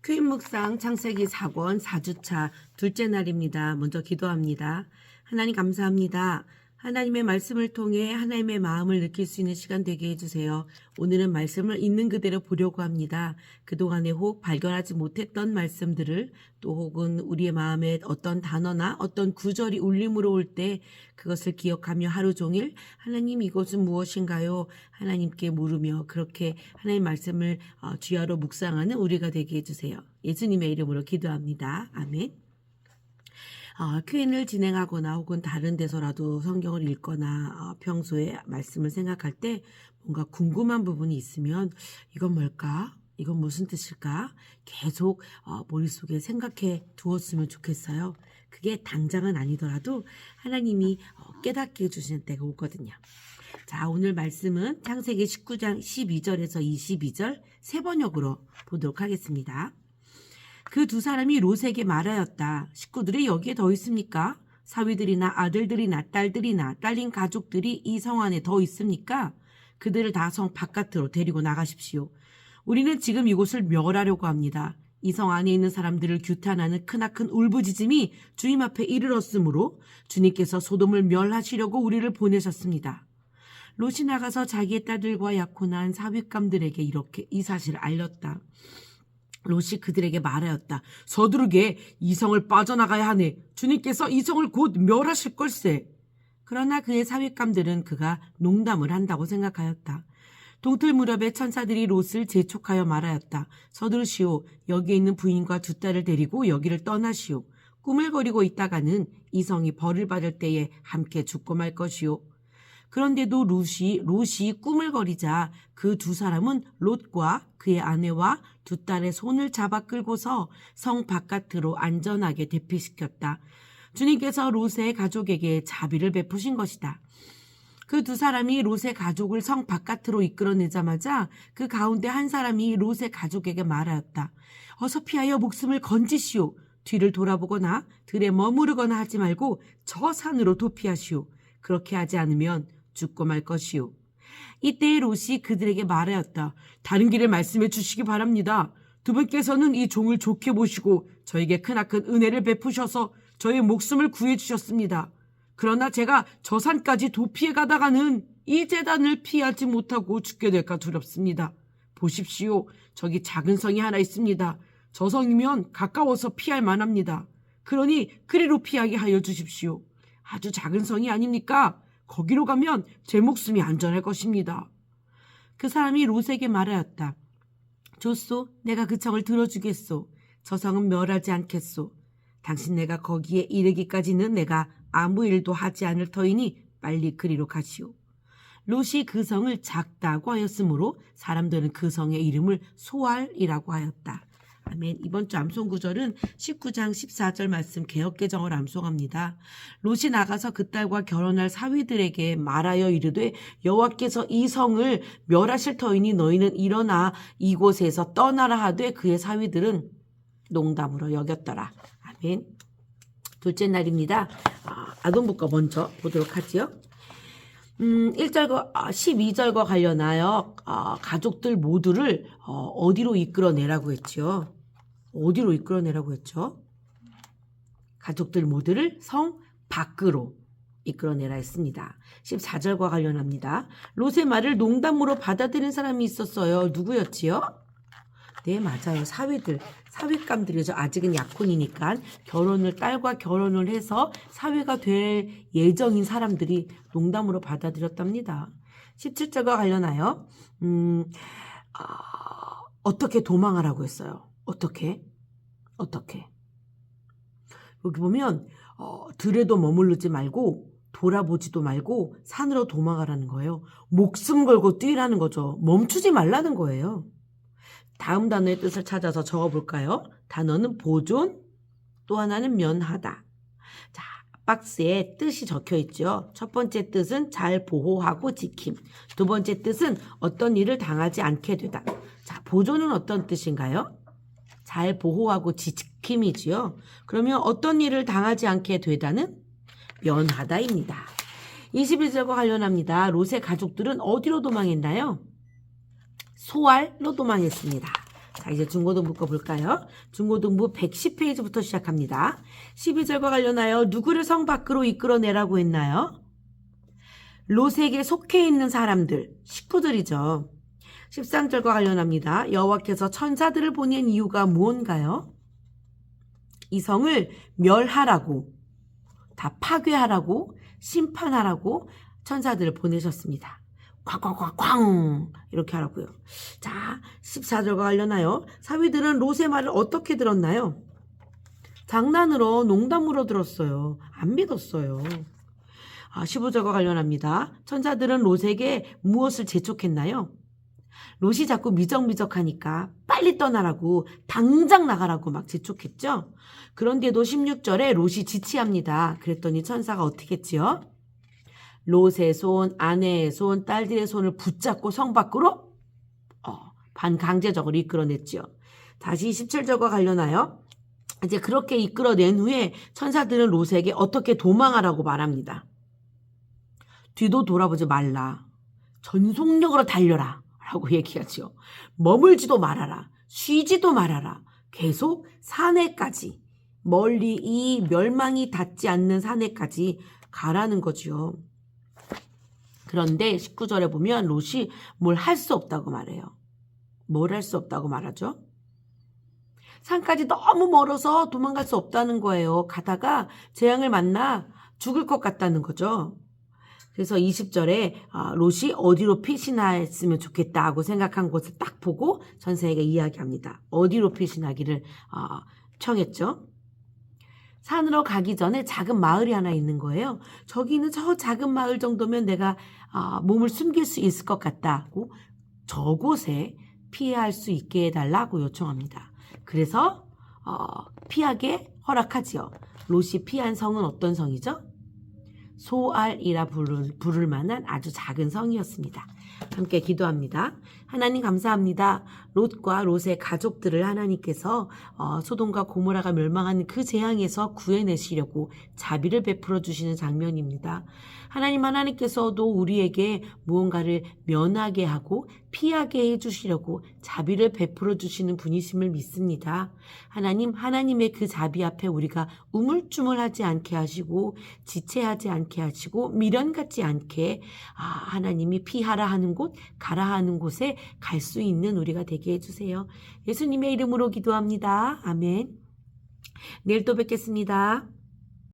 큐인 묵상 창세기 4권 4주차 둘째 날입니다. 먼저 기도합니다. 하나님 감사합니다. 하나님의 말씀을 통해 하나님의 마음을 느낄 수 있는 시간 되게 해주세요. 오늘은 말씀을 있는 그대로 보려고 합니다. 그동안에 혹 발견하지 못했던 말씀들을 또 혹은 우리의 마음에 어떤 단어나 어떤 구절이 울림으로 올 때 그것을 기억하며 하루 종일 하나님 이것은 무엇인가요? 하나님께 물으며 그렇게 하나님 말씀을 주야로 묵상하는 우리가 되게 해주세요. 예수님의 이름으로 기도합니다. 아멘. 큐인을 진행하거나 혹은 다른 데서라도 성경을 읽거나 평소에 말씀을 생각할 때 뭔가 궁금한 부분이 있으면 이건 뭘까? 이건 무슨 뜻일까? 계속 머릿속에 생각해 두었으면 좋겠어요. 그게 당장은 아니더라도 하나님이 깨닫게 해주시는 때가 오거든요. 자, 오늘 말씀은 창세기 19장 12절에서 22절 세 번역으로 보도록 하겠습니다. 그 두 사람이 롯에게 말하였다. 식구들이 여기에 더 있습니까? 사위들이나 아들들이나 딸들이나 딸린 가족들이 이 성 안에 더 있습니까? 그들을 다 성 바깥으로 데리고 나가십시오. 우리는 지금 이곳을 멸하려고 합니다. 이 성 안에 있는 사람들을 규탄하는 크나큰 울부짖음이 주님 앞에 이르렀으므로 주님께서 소돔을 멸하시려고 우리를 보내셨습니다. 롯이 나가서 자기의 딸들과 약혼한 사윗감들에게 이렇게 이 사실을 알렸다. 롯이 그들에게 말하였다. 서두르게 이 성을 빠져나가야 하네. 주님께서 이 성을 곧 멸하실 걸세. 그러나 그의 사윗감들은 그가 농담을 한다고 생각하였다. 동틀 무렵에 천사들이 롯을 재촉하여 말하였다. 서두르시오. 여기에 있는 부인과 두 딸을 데리고 여기를 떠나시오. 꾸물거리고 있다가는 이 성이 벌을 받을 때에 함께 죽고 말 것이오. 그런데도 롯이 꾸물거리자 그 두 사람은 롯과 그의 아내와 두 딸의 손을 잡아 끌고서 성 바깥으로 안전하게 대피시켰다. 주님께서 롯의 가족에게 자비를 베푸신 것이다. 그 두 사람이 롯의 가족을 성 바깥으로 이끌어내자마자 그 가운데 한 사람이 롯의 가족에게 말하였다. 어서 피하여 목숨을 건지시오. 뒤를 돌아보거나 들에 머무르거나 하지 말고 저 산으로 도피하시오. 그렇게 하지 않으면 죽고 말 것이오. 이때 롯이 그들에게 말하였다. 다른 길을 말씀해 주시기 바랍니다. 두 분께서는 이 종을 좋게 보시고 저에게 크나큰 은혜를 베푸셔서 저의 목숨을 구해주셨습니다. 그러나 제가 저 산까지 도피해 가다가는 이 재단을 피하지 못하고 죽게 될까 두렵습니다. 보십시오. 저기 작은 성이 하나 있습니다. 저 성이면 가까워서 피할 만합니다. 그러니 그리로 피하게 하여 주십시오. 아주 작은 성이 아닙니까? 거기로 가면 제 목숨이 안전할 것입니다. 그 사람이 롯에게 말하였다. 좋소, 내가 그 성을 들어주겠소. 저 성은 멸하지 않겠소. 당신 내가 거기에 이르기까지는 내가 아무 일도 하지 않을 터이니 빨리 그리로 가시오. 롯이 그 성을 작다고 하였으므로 사람들은 그 성의 이름을 소알이라고 하였다. 아멘. 이번 주 암송 구절은 19장 14절 말씀 개역개정을 암송합니다. 롯이 나가서 그 딸과 결혼할 사위들에게 말하여 이르되 여호와께서 이 성을 멸하실 터이니 너희는 일어나 이곳에서 떠나라 하되 그의 사위들은 농담으로 여겼더라. 아멘. 둘째 날입니다. 아동북거 먼저 보도록 하지요. 1절과 12절과 관련하여 가족들 모두를 어디로 이끌어내라고 했죠? 어디로 이끌어내라고 했죠? 가족들 모두를 성 밖으로 이끌어내라 했습니다. 14절과 관련합니다. 롯의 말을 농담으로 받아들인 사람이 있었어요. 누구였지요? 네, 맞아요. 사윗감들이죠. 아직은 약혼이니까 딸과 결혼을 해서 사위가 될 예정인 사람들이 농담으로 받아들였답니다. 17절과 관련하여 어떻게 도망하라고 했어요. 어떻게? 여기 보면 들에도 머무르지 말고 돌아보지도 말고 산으로 도망가라는 거예요. 목숨 걸고 뛰라는 거죠. 멈추지 말라는 거예요. 다음 단어의 뜻을 찾아서 적어볼까요? 단어는 보존, 또 하나는 면하다. 자, 박스에 뜻이 적혀 있죠. 첫 번째 뜻은 잘 보호하고 지킴. 두 번째 뜻은 어떤 일을 당하지 않게 되다. 자, 보존은 어떤 뜻인가요? 잘 보호하고 지킴이지요. 그러면 어떤 일을 당하지 않게 되다는 면하다입니다. 21절과 관련합니다. 롯의 가족들은 어디로 도망했나요? 소알로 도망했습니다. 자, 이제 중고등부 거 볼까요? 중고등부 110페이지부터 시작합니다. 12절과 관련하여 누구를 성 밖으로 이끌어내라고 했나요? 롯에게 속해 있는 사람들, 식구들이죠. 13절과 관련합니다. 여호와께서 천사들을 보낸 이유가 무언가요? 이 성을 멸하라고, 다 파괴하라고, 심판하라고 천사들을 보내셨습니다. 쾅쾅쾅쾅 이렇게 하라고요. 자, 14절과 관련하여 사위들은 롯의 말을 어떻게 들었나요? 장난으로, 농담으로 들었어요. 안 믿었어요. 15절과 관련합니다. 천사들은 롯에게 무엇을 재촉했나요? 롯이 자꾸 미적미적하니까 빨리 떠나라고, 당장 나가라고 막 재촉했죠. 그런데도 16절에 롯이 지치합니다. 그랬더니 천사가 어떻게 했지요? 롯의 손, 아내의 손, 딸들의 손을 붙잡고 성 밖으로 반강제적으로 이끌어냈지요. 다시 17절과 관련하여 이제 그렇게 이끌어낸 후에 천사들은 롯에게 어떻게 도망하라고 말합니다. 뒤도 돌아보지 말라. 전속력으로 달려라. 라고 얘기하죠. 머물지도 말아라. 쉬지도 말아라. 계속 산에까지, 멀리 이 멸망이 닿지 않는 산에까지 가라는 거죠. 그런데 19절에 보면 롯이 뭘 할 수 없다고 말해요. 뭘 할 수 없다고 말하죠? 산까지 너무 멀어서 도망갈 수 없다는 거예요. 가다가 재앙을 만나 죽을 것 같다는 거죠. 그래서 20절에 롯이 어디로 피신했으면 좋겠다고 생각한 곳을 딱 보고 전세에게 이야기합니다. 어디로 피신하기를 청했죠. 산으로 가기 전에 작은 마을이 하나 있는 거예요. 저기 있는 저 작은 마을 정도면 내가 몸을 숨길 수 있을 것 같다고 저곳에 피할 수 있게 해달라고 요청합니다. 그래서 피하게 허락하지요. 롯이 피한 성은 어떤 성이죠? 소알이라 부를 만한 아주 작은 성이었습니다. 함께 기도합니다. 하나님 감사합니다. 롯과 롯의 가족들을 하나님께서 소돔과 고모라가 멸망한 그 재앙에서 구해내시려고 자비를 베풀어 주시는 장면입니다. 하나님께서도 우리에게 무언가를 면하게 하고 피하게 해주시려고 자비를 베풀어 주시는 분이심을 믿습니다. 하나님의 그 자비 앞에 우리가 우물쭈물하지 않게 하시고 지체하지 않게 하시고 미련같지 않게 하나님이 피하라 하는 곳, 가라 하는 곳에 갈 수 있는 우리가 되게 해주세요. 예수님의 이름으로 기도합니다. 아멘. 내일 또 뵙겠습니다.